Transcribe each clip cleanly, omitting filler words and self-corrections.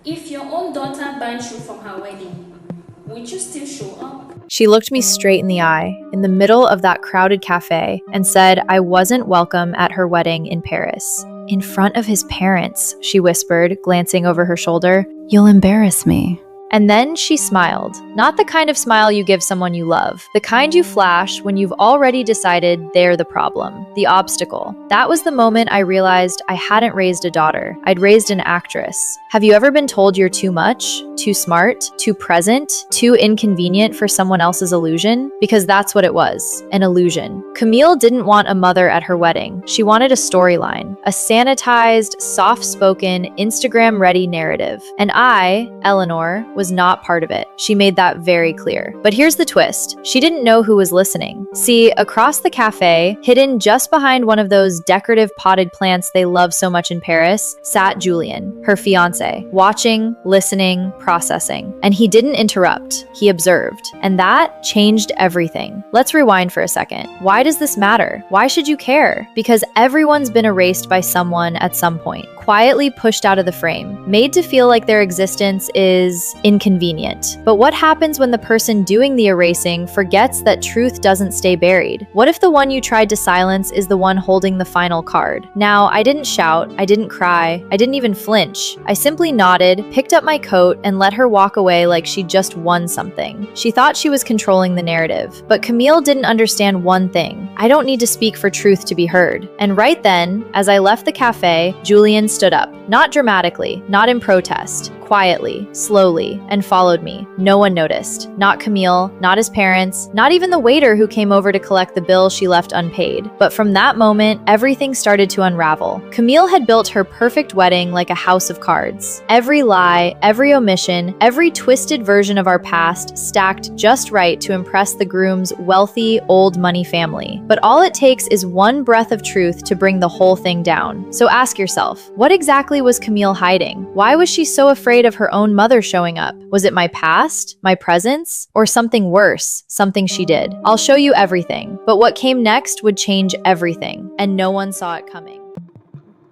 If your own daughter bans you from her wedding, would you still show up? She looked me straight in the eye, in the middle of that crowded cafe, and said I wasn't welcome at her wedding in Paris. In front of his parents, she whispered, glancing over her shoulder. You'll embarrass me. And then she smiled. Not the kind of smile you give someone you love, the kind you flash when you've already decided they're the problem, the obstacle. That was the moment I realized I hadn't raised a daughter. I'd raised an actress. Have you ever been told you're too much, too smart, too present, too inconvenient for someone else's illusion? Because that's what it was, an illusion. Camille didn't want a mother at her wedding. She wanted a storyline, a sanitized, soft-spoken, Instagram-ready narrative. And I, Eleanor, was not part of it. She made that very clear. But here's the twist. She didn't know who was listening. See, across the cafe, hidden just behind one of those decorative potted plants they love so much in Paris, sat Julian, her fiancé, watching, listening, processing. And he didn't interrupt. He observed. And that changed everything. Let's rewind for a second. Why does this matter? Why should you care? Because everyone's been erased by someone at some point, quietly pushed out of the frame, made to feel like their existence is inconvenient. But what happens when the person doing the erasing forgets that truth doesn't stay buried? What if the one you tried to silence is the one holding the final card? Now, I didn't shout, I didn't cry, I didn't even flinch. I simply nodded, picked up my coat, and let her walk away like she'd just won something. She thought she was controlling the narrative. But Camille didn't understand one thing. I don't need to speak for truth to be heard. And right then, as I left the cafe, Julian stood up. Not dramatically, not in protest. Quietly, slowly, and followed me. No one noticed. Not Camille, not his parents, not even the waiter who came over to collect the bill she left unpaid. But from that moment, everything started to unravel. Camille had built her perfect wedding like a house of cards. Every lie, every omission, every twisted version of our past stacked just right to impress the groom's wealthy, old money family. But all it takes is one breath of truth to bring the whole thing down. So ask yourself, what exactly was Camille hiding? Why was she so afraid of her own mother showing up? Was it my past, my presence, or something worse, something she did? I'll show you everything, but what came next would change everything, and no one saw it coming.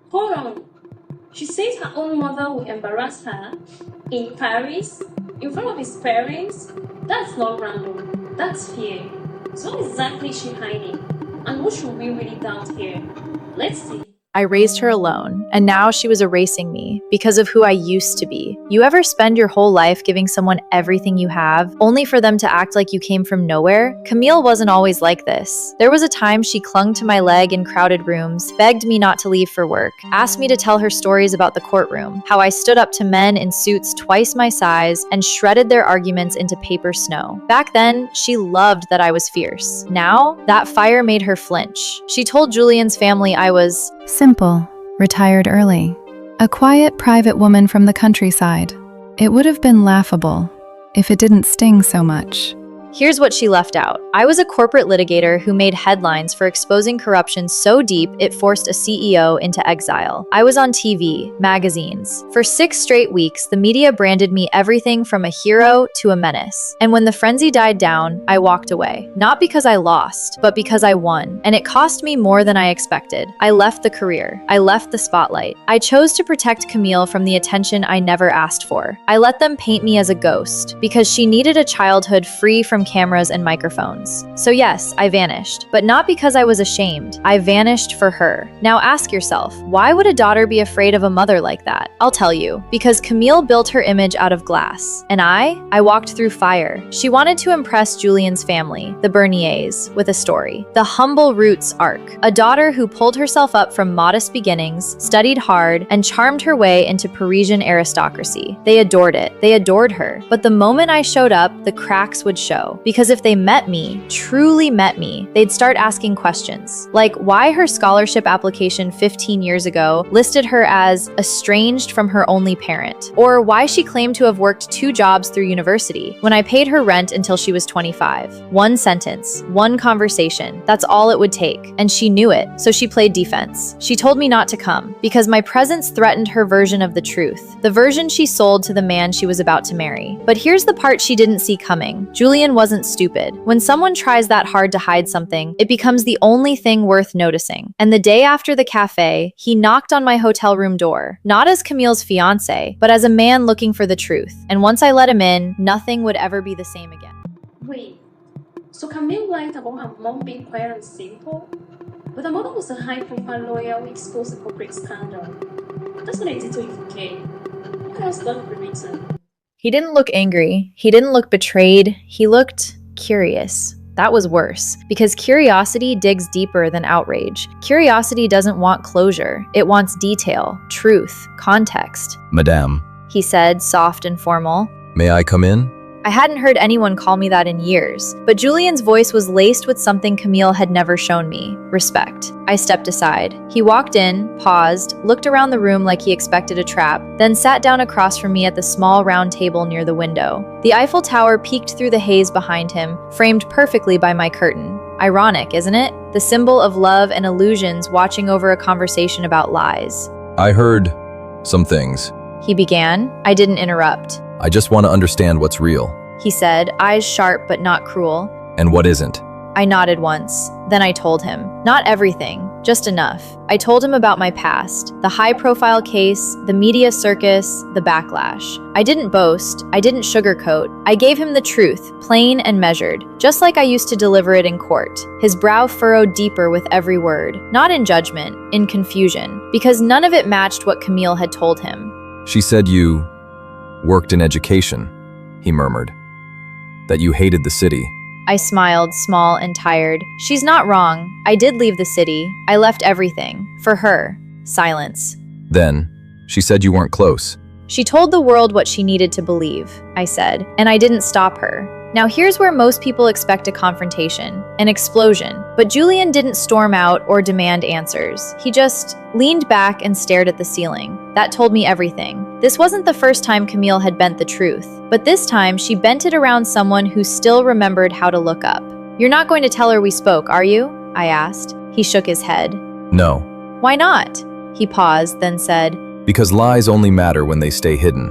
Hold on. She says her own mother will embarrass her in Paris, in front of his parents. That's not random. That's fear. So what exactly is she hiding? And who should we really doubt here? Let's see. I raised her alone, and now she was erasing me because of who I used to be. You ever spend your whole life giving someone everything you have, only for them to act like you came from nowhere? Camille wasn't always like this. There was a time she clung to my leg in crowded rooms, begged me not to leave for work, asked me to tell her stories about the courtroom, how I stood up to men in suits twice my size and shredded their arguments into paper snow. Back then, she loved that I was fierce. Now, that fire made her flinch. She told Julian's family I was Simple, retired early. A quiet, private woman from the countryside. It would have been laughable if it didn't sting so much. Here's what she left out. I was a corporate litigator who made headlines for exposing corruption so deep it forced a CEO into exile. I was on TV, magazines. For 6 straight weeks, the media branded me everything from a hero to a menace. And when the frenzy died down, I walked away. Not because I lost, but because I won. And it cost me more than I expected. I left the career. I left the spotlight. I chose to protect Camille from the attention I never asked for. I let them paint me as a ghost because she needed a childhood free from cameras and microphones. So yes, I vanished, but not because I was ashamed. I vanished for her. Now ask yourself, why would a daughter be afraid of a mother like that? I'll tell you, because Camille built her image out of glass, and I walked through fire. She wanted to impress Julian's family, the Berniers, with a story. The humble roots arc. A daughter who pulled herself up from modest beginnings, studied hard, and charmed her way into Parisian aristocracy. They adored it. They adored her. But the moment I showed up, the cracks would show. Because if they met me, truly met me, they'd start asking questions. Like why her scholarship application 15 years ago listed her as estranged from her only parent. Or why she claimed to have worked 2 jobs through university when I paid her rent until she was 25. One sentence, one conversation, that's all it would take. And she knew it, so she played defense. She told me not to come, because my presence threatened her version of the truth, the version she sold to the man she was about to marry. But here's the part she didn't see coming. Julian wasn't stupid. When someone tries that hard to hide something, it becomes the only thing worth noticing. And the day after the cafe, he knocked on my hotel room door, not as Camille's fiancé, but as a man looking for the truth. And once I let him in, nothing would ever be the same again. Wait, so Camille lied about her mom being quiet and simple? But the mother was a high-profile lawyer who exposed a corporate scandal. That's not a detail you forget. What else got the reason? He didn't look angry. He didn't look betrayed. He looked curious. That was worse, because curiosity digs deeper than outrage. Curiosity doesn't want closure. It wants detail, truth, context. Madame, He said, soft and formal. may I come in? I hadn't heard anyone call me that in years, but Julian's voice was laced with something Camille had never shown me: respect. I stepped aside. He walked in, paused, looked around the room like he expected a trap, then sat down across from me at the small round table near the window. The Eiffel Tower peeked through the haze behind him, framed perfectly by my curtain. Ironic, isn't it? The symbol of love and illusions watching over a conversation about lies. I heard some things. He began. I didn't interrupt. I just want to understand what's real He said, eyes sharp but not cruel. and what isn't. I nodded once. Then I told him. Not everything, just enough. I told him about my past, the high-profile case, the media circus, the backlash. I didn't boast. I didn't sugarcoat. I gave him the truth, plain and measured, just like I used to deliver it in court. His brow furrowed deeper with every word, not in judgment, in confusion, because none of it matched what Camille had told him. She said you worked in education, he murmured. That you hated the city. I smiled, small and tired. She's not wrong. I did leave the city. I left everything. For her. Silence. Then, she said you weren't close. She told the world what she needed to believe, I said, and I didn't stop her. Now here's where most people expect a confrontation, an explosion. But Julian didn't storm out or demand answers. He just leaned back and stared at the ceiling. That told me everything. This wasn't the first time Camille had bent the truth, but this time she bent it around someone who still remembered how to look up. You're not going to tell her we spoke, are you? I asked. He shook his head. No, Why not? He paused, then said, because lies only matter when they stay hidden.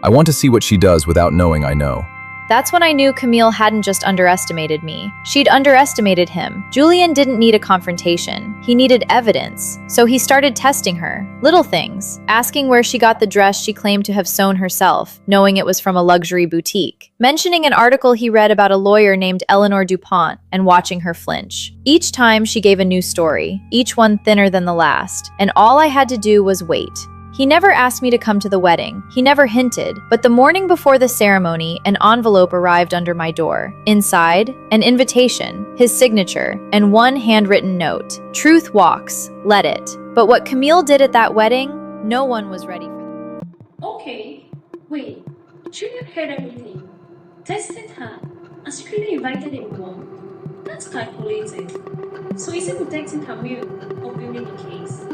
I want to see what she does without knowing I know. That's when I knew Camille hadn't just underestimated me. She'd underestimated him. Julian didn't need a confrontation. He needed evidence. So he started testing her. Little things. Asking where she got the dress she claimed to have sewn herself, knowing it was from a luxury boutique. Mentioning an article he read about a lawyer named Eleanor DuPont, and watching her flinch. Each time she gave a new story, each one thinner than the last. And all I had to do was wait. He never asked me to come to the wedding. He never hinted. But the morning before the ceremony, an envelope arrived under my door. Inside, an invitation, his signature, and one handwritten note. Truth walks. Let it. But what Camille did at that wedding, no one was ready for. Okay, wait. Julian heard everything, tested her, and secretly invited him home. That's calculated. So is it protecting Camille or building the case?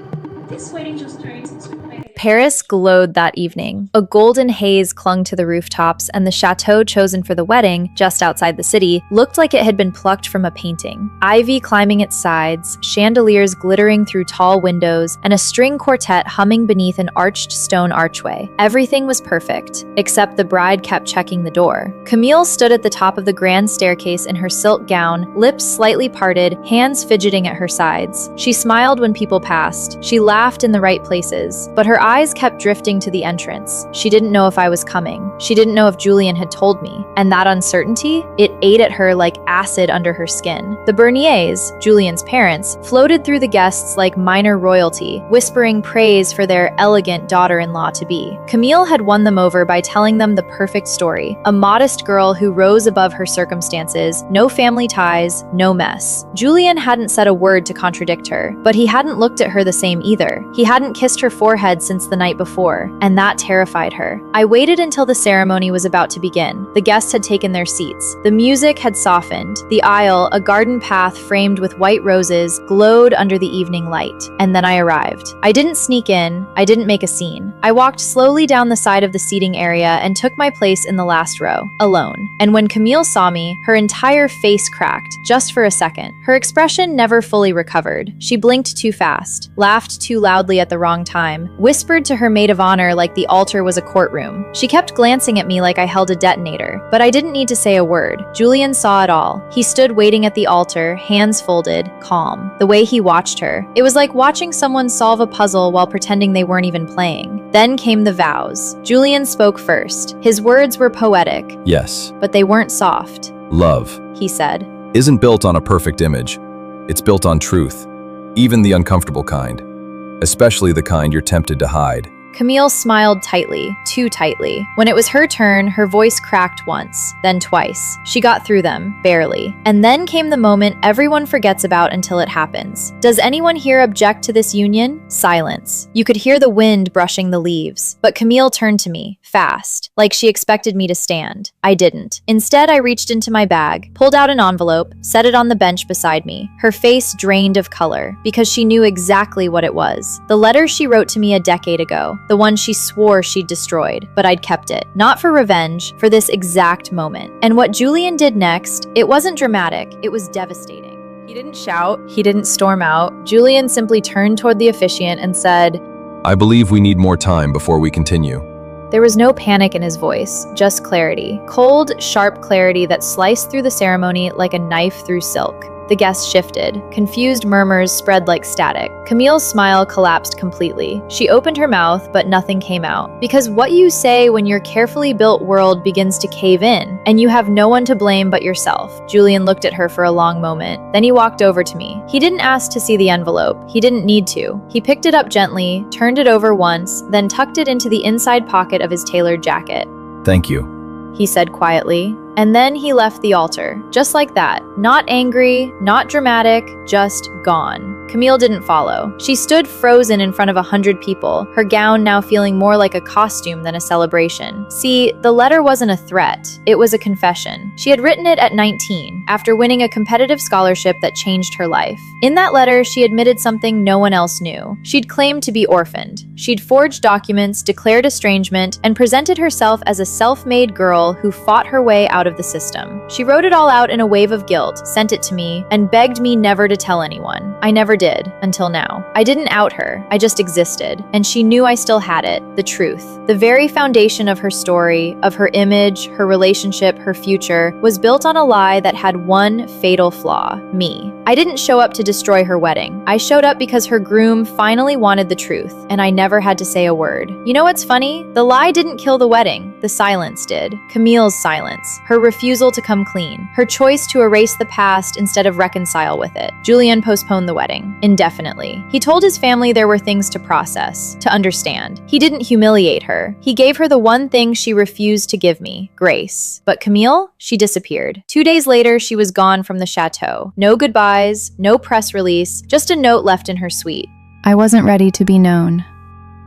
This wedding just turned into a Paris glowed that evening. A golden haze clung to the rooftops, and the chateau chosen for the wedding, just outside the city, looked like it had been plucked from a painting. Ivy climbing its sides, chandeliers glittering through tall windows, and a string quartet humming beneath an arched stone archway. Everything was perfect, except the bride kept checking the door. Camille stood at the top of the grand staircase in her silk gown, lips slightly parted, hands fidgeting at her sides. She smiled when people passed. She laughed in the right places, but her eyes kept drifting to the entrance. She didn't know if I was coming. She didn't know if Julian had told me. And that uncertainty, it ate at her like acid under her skin. The Berniers, Julian's parents, floated through the guests like minor royalty, whispering praise for their elegant daughter-in-law-to-be. Camille had won them over by telling them the perfect story. A modest girl who rose above her circumstances, no family ties, no mess. Julian hadn't said a word to contradict her, but he hadn't looked at her the same either. He hadn't kissed her forehead since the night before, and that terrified her. I waited until the ceremony was about to begin. The guests had taken their seats. The music had softened. The aisle, a garden path framed with white roses, glowed under the evening light. And then I arrived. I didn't sneak in. I didn't make a scene. I walked slowly down the side of the seating area and took my place in the last row, alone. And when Camille saw me, her entire face cracked, just for a second. Her expression never fully recovered. She blinked too fast, laughed too loudly at the wrong time, whispered whispered to her maid of honor like the altar was a courtroom. She kept glancing at me like I held a detonator, but I didn't need to say a word. Julian saw it all. He stood waiting at the altar, hands folded, calm. The way he watched her, it was like watching someone solve a puzzle while pretending they weren't even playing. Then came the vows. Julian spoke first. His words were poetic, Yes, but they weren't soft. love He said, isn't built on a perfect image. It's built on truth, even the uncomfortable kind, especially the kind you're tempted to hide. Camille smiled tightly, too tightly. When it was her turn, her voice cracked once, then twice. She got through them, barely. And then came the moment everyone forgets about until it happens. Does anyone here object to this union? Silence. You could hear the wind brushing the leaves. But Camille turned to me, fast, like she expected me to stand. I didn't. Instead, I reached into my bag, pulled out an envelope, set it on the bench beside me. Her face drained of color, because she knew exactly what it was. The letter she wrote to me a decade ago. The one she swore she'd destroyed, but I'd kept it. Not for revenge, for this exact moment. And what Julian did next, it wasn't dramatic, it was devastating. He didn't shout, he didn't storm out. Julian simply turned toward the officiant and said, I believe we need more time before we continue. There was no panic in his voice, just clarity. Cold, sharp clarity that sliced through the ceremony like a knife through silk. The guests shifted. Confused murmurs spread like static. Camille's smile collapsed completely. She opened her mouth, but nothing came out. Because what you say when your carefully built world begins to cave in, and you have no one to blame but yourself. Julian looked at her for a long moment. Then he walked over to me. He didn't ask to see the envelope. He didn't need to. He picked it up gently, turned it over once, then tucked it into the inside pocket of his tailored jacket. Thank you. He said quietly. And then he left the altar, just like that. Not angry, not dramatic, just gone. Camille didn't follow. She stood frozen in front of 100 people, her gown now feeling more like a costume than a celebration. See, the letter wasn't a threat, it was a confession. She had written it at 19, after winning a competitive scholarship that changed her life. In that letter, she admitted something no one else knew. She'd claimed to be orphaned. She'd forged documents, declared estrangement, and presented herself as a self-made girl who fought her way out of the system. She wrote it all out in a wave of guilt, sent it to me, and begged me never to tell anyone. I never did, until now. I didn't out her, I just existed, and she knew I still had it, the truth. The very foundation of her story, of her image, her relationship, her future, was built on a lie that had one fatal flaw: me. I didn't show up to destroy her wedding. I showed up because her groom finally wanted the truth, and I never had to say a word. You know what's funny? The lie didn't kill the wedding, the silence did. Camille's silence, her refusal to come clean, her choice to erase the past instead of reconcile with it. Julian postponed the wedding, indefinitely. He told his family there were things to process, to understand. He didn't humiliate her. He gave her the one thing she refused to give me, grace. But Camille? She disappeared. 2 days later, she was gone from the chateau. No goodbyes, no press release, just a note left in her suite. I wasn't ready to be known.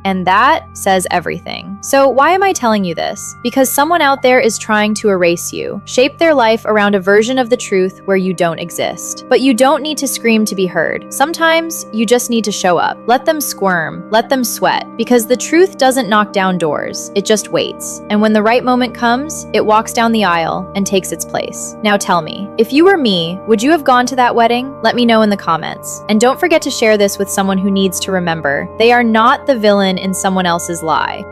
And that says everything. So why am I telling you this? Because someone out there is trying to erase you, shape their life around a version of the truth where you don't exist. But you don't need to scream to be heard. Sometimes you just need to show up. Let them squirm, let them sweat, because the truth doesn't knock down doors, it just waits. And when the right moment comes, it walks down the aisle and takes its place. Now tell me, if you were me, would you have gone to that wedding? Let me know in the comments. And don't forget to share this with someone who needs to remember, they are not the villain in someone else's lie.